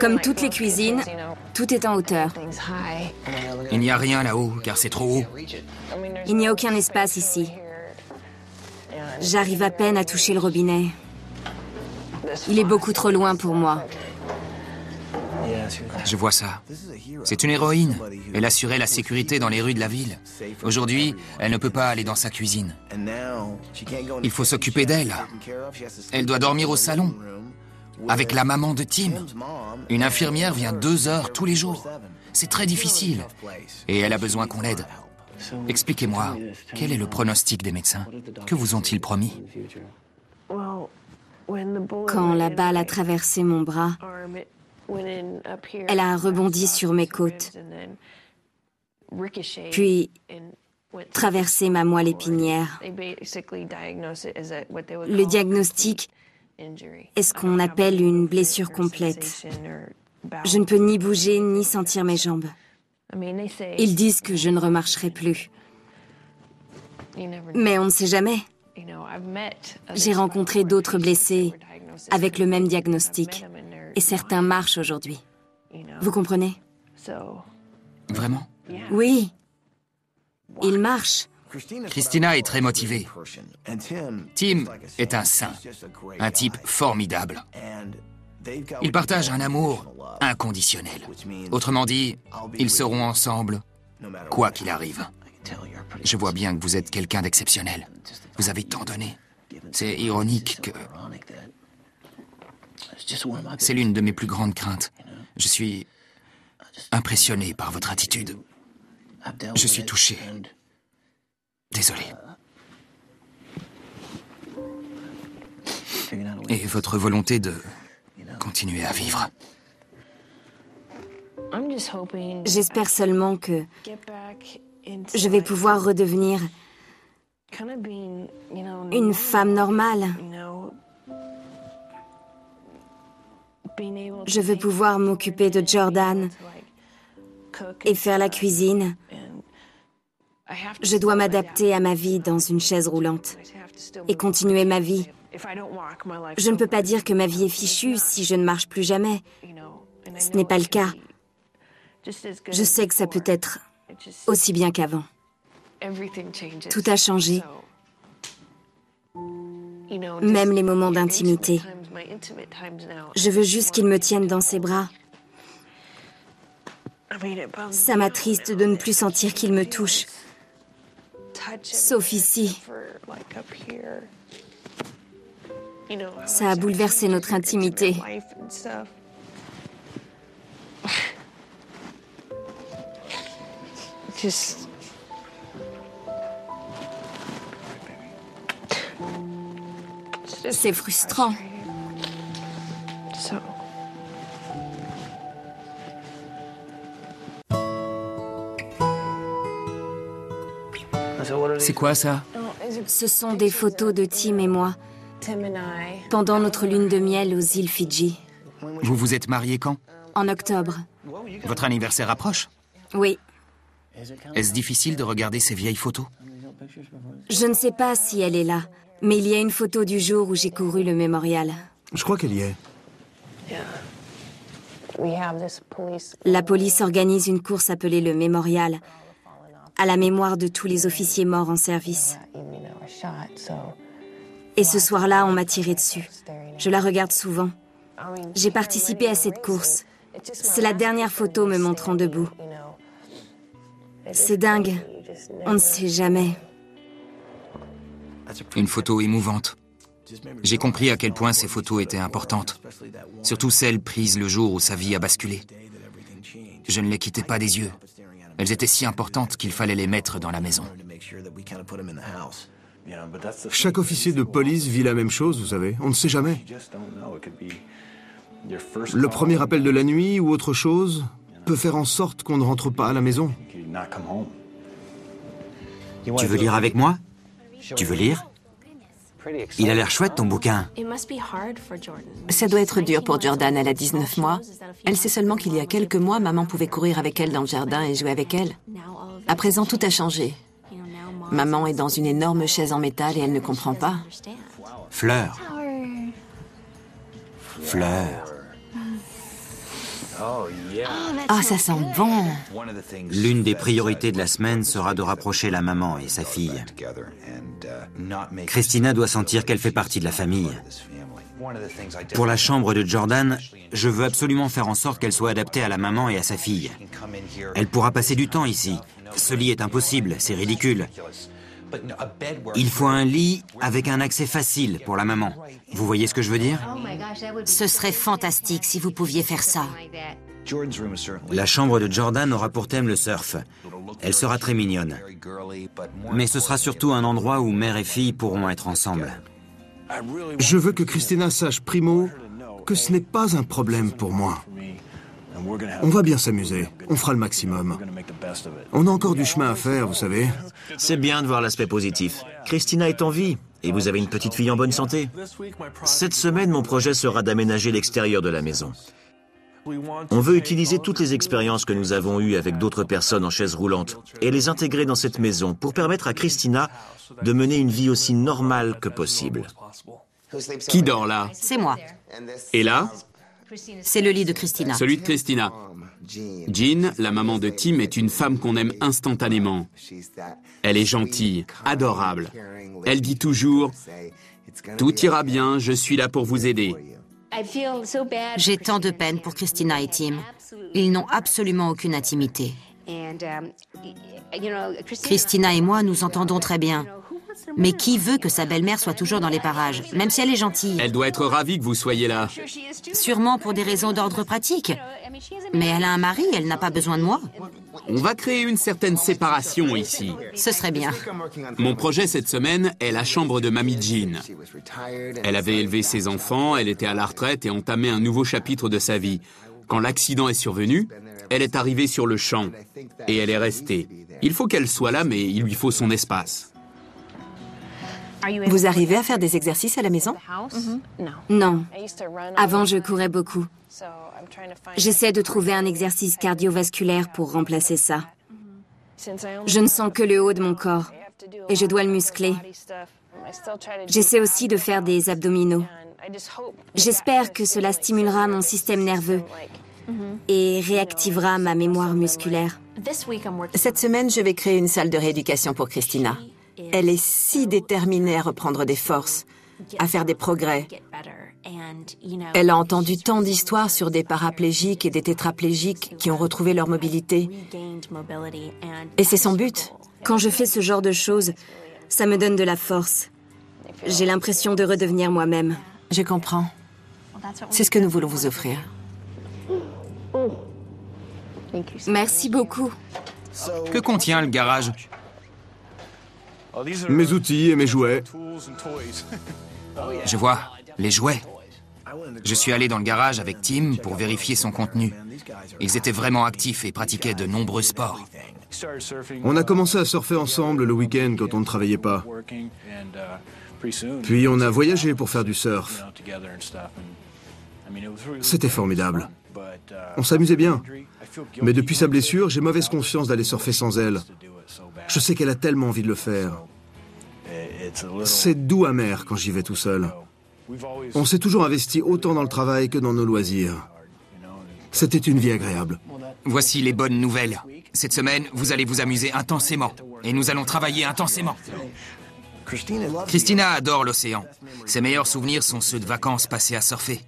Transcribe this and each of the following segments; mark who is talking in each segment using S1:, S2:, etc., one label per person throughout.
S1: Comme toutes les cuisines, tout est en hauteur.
S2: Il n'y a rien là-haut, car c'est trop haut.
S1: Il n'y a aucun espace ici. J'arrive à peine à toucher le robinet. Il est beaucoup trop loin pour moi.
S2: Je vois ça. C'est une héroïne. Elle assurait la sécurité dans les rues de la ville. Aujourd'hui, elle ne peut pas aller dans sa cuisine. Il faut s'occuper d'elle. Elle doit dormir au salon, avec la maman de Tim. Une infirmière vient 2 heures tous les jours. C'est très difficile. Et elle a besoin qu'on l'aide. Expliquez-moi, quel est le pronostic des médecins? Que vous ont-ils promis?
S1: Quand la balle a traversé mon bras, elle a rebondi sur mes côtes, puis traversé ma moelle épinière. Le diagnostic est ce qu'on appelle une blessure complète. Je ne peux ni bouger ni sentir mes jambes. Ils disent que je ne remarcherai plus. Mais on ne sait jamais. J'ai rencontré d'autres blessés avec le même diagnostic. Et certains marchent aujourd'hui. Vous comprenez?
S2: Vraiment?
S1: Oui. Ils marchent.
S2: Christina est très motivée. Tim est un saint, un type formidable. Ils partagent un amour inconditionnel. Autrement dit, ils seront ensemble, quoi qu'il arrive. Je vois bien que vous êtes quelqu'un d'exceptionnel. Vous avez tant donné. C'est ironique que... C'est l'une de mes plus grandes craintes. Je suis impressionné par votre attitude. Je suis touché. Désolé. Et votre volonté de continuer à vivre.
S1: J'espère seulement que je vais pouvoir redevenir une femme normale. Je veux pouvoir m'occuper de Jordan et faire la cuisine. Je dois m'adapter à ma vie dans une chaise roulante et continuer ma vie. Je ne peux pas dire que ma vie est fichue si je ne marche plus jamais. Ce n'est pas le cas. Je sais que ça peut être aussi bien qu'avant. Tout a changé. Même les moments d'intimité. Je veux juste qu'il me tienne dans ses bras. Ça m'attriste de ne plus sentir qu'il me touche. Sauf ici. Ça a bouleversé notre intimité. C'est frustrant.
S2: C'est quoi ça?
S1: Ce sont des photos de Tim et moi, pendant notre lune de miel aux îles Fidji.
S2: Vous vous êtes mariés quand?
S1: En octobre.
S2: Votre anniversaire approche?
S1: Oui.
S2: Est-ce difficile de regarder ces vieilles photos?
S1: Je ne sais pas si elle est là, mais il y a une photo du jour où j'ai couru le mémorial.
S3: Je crois qu'elle y est.
S1: La police organise une course appelée le mémorial, à la mémoire de tous les officiers morts en service. Et ce soir-là, on m'a tiré dessus. Je la regarde souvent. J'ai participé à cette course. C'est la dernière photo me montrant debout. C'est dingue. On ne sait jamais.
S2: Une photo émouvante. J'ai compris à quel point ces photos étaient importantes. Surtout celles prises le jour où sa vie a basculé. Je ne les quittais pas des yeux. Elles étaient si importantes qu'il fallait les mettre dans la maison.
S3: Chaque officier de police vit la même chose, vous savez. On ne sait jamais. Le premier appel de la nuit ou autre chose peut faire en sorte qu'on ne rentre pas à la maison.
S4: Tu veux lire avec moi? Tu veux lire? Il a l'air chouette, ton bouquin.
S5: Ça doit être dur pour Jordan, elle a 19 mois. Elle sait seulement qu'il y a quelques mois, maman pouvait courir avec elle dans le jardin et jouer avec elle. À présent, tout a changé. Maman est dans une énorme chaise en métal et elle ne comprend pas.
S4: Fleur. Fleur.
S5: Ah, ça sent bon.
S4: L'une des priorités de la semaine sera de rapprocher la maman et sa fille. Christina doit sentir qu'elle fait partie de la famille. Pour la chambre de Jordan, je veux absolument faire en sorte qu'elle soit adaptée à la maman et à sa fille. Elle pourra passer du temps ici. Ce lit est impossible, c'est ridicule. Il faut un lit avec un accès facile pour la maman. Vous voyez ce que je veux dire?
S1: Ce serait fantastique si vous pouviez faire ça.
S4: La chambre de Jordan aura pour thème le surf. Elle sera très mignonne. Mais ce sera surtout un endroit où mère et fille pourront être ensemble.
S3: Je veux que Christina sache, primo, que ce n'est pas un problème pour moi. On va bien s'amuser, on fera le maximum. On a encore du chemin à faire, vous savez.
S6: C'est bien de voir l'aspect positif. Christina est en vie, et vous avez une petite fille en bonne santé. Cette semaine, mon projet sera d'aménager l'extérieur de la maison. On veut utiliser toutes les expériences que nous avons eues avec d'autres personnes en chaise roulante et les intégrer dans cette maison pour permettre à Christina de mener une vie aussi normale que possible.
S7: Qui dort là?
S1: C'est moi.
S7: Et là?
S1: C'est le lit de Christina.
S7: Celui de Christina. Jean, la maman de Tim, est une femme qu'on aime instantanément. Elle est gentille, adorable. Elle dit toujours « Tout ira bien, je suis là pour vous aider ».
S1: J'ai tant de peine pour Christina et Tim. Ils n'ont absolument aucune intimité. Christina et moi nous entendons très bien. Mais qui veut que sa belle-mère soit toujours dans les parages, même si elle est gentille?
S7: Elle doit être ravie que vous soyez là.
S1: Sûrement pour des raisons d'ordre pratique. Mais elle a un mari, elle n'a pas besoin de moi.
S7: On va créer une certaine séparation ici.
S1: Ce serait bien.
S7: Mon projet cette semaine est la chambre de Mamie Jean. Elle avait élevé ses enfants, elle était à la retraite et entamait un nouveau chapitre de sa vie. Quand l'accident est survenu, elle est arrivée sur le champ et elle est restée. Il faut qu'elle soit là, mais il lui faut son espace.
S5: Vous arrivez à faire des exercices à la maison?
S1: Non. Avant, je courais beaucoup. J'essaie de trouver un exercice cardiovasculaire pour remplacer ça. Je ne sens que le haut de mon corps et je dois le muscler. J'essaie aussi de faire des abdominaux. J'espère que cela stimulera mon système nerveux et réactivera ma mémoire musculaire.
S5: Cette semaine, je vais créer une salle de rééducation pour Christina. Elle est si déterminée à reprendre des forces, à faire des progrès. Elle a entendu tant d'histoires sur des paraplégiques et des tétraplégiques qui ont retrouvé leur mobilité. Et c'est son but.
S1: Quand je fais ce genre de choses, ça me donne de la force. J'ai l'impression de redevenir moi-même.
S5: Je comprends. C'est ce que nous voulons vous offrir.
S1: Merci beaucoup.
S2: Que contient le garage?
S3: Mes outils et mes jouets.
S2: Je vois, les jouets. Je suis allé dans le garage avec Tim pour vérifier son contenu. Ils étaient vraiment actifs et pratiquaient de nombreux sports.
S3: On a commencé à surfer ensemble le week-end quand on ne travaillait pas. Puis on a voyagé pour faire du surf. C'était formidable. On s'amusait bien. Mais depuis sa blessure, j'ai mauvaise conscience d'aller surfer sans elle. Je sais qu'elle a tellement envie de le faire. C'est doux amer quand j'y vais tout seul. On s'est toujours investi autant dans le travail que dans nos loisirs. C'était une vie agréable.
S2: Voici les bonnes nouvelles. Cette semaine, vous allez vous amuser intensément. Et nous allons travailler intensément. Christina adore l'océan. Ses meilleurs souvenirs sont ceux de vacances passées à surfer.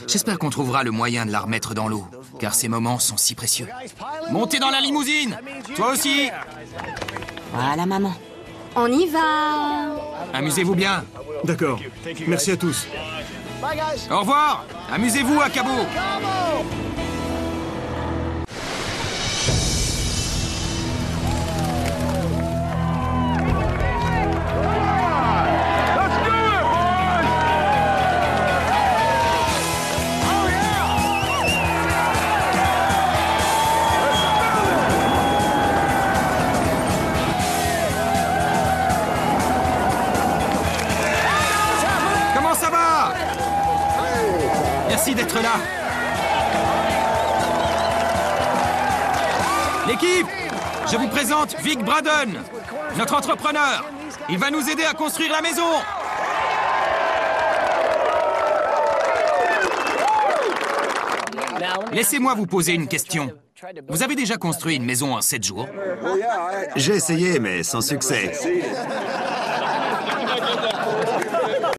S2: J'espère qu'on trouvera le moyen de la remettre dans l'eau, car ces moments sont si précieux. Montez dans la limousine! Toi aussi!
S1: Voilà, maman. On y va!
S2: Amusez-vous bien.
S3: D'accord. Merci à tous.
S2: Au revoir! Amusez-vous à Cabo! Merci d'être là. L'équipe, je vous présente Vic Braden, notre entrepreneur. Il va nous aider à construire la maison. Laissez-moi vous poser une question. Vous avez déjà construit une maison en 7 jours?
S8: J'ai essayé, mais sans succès.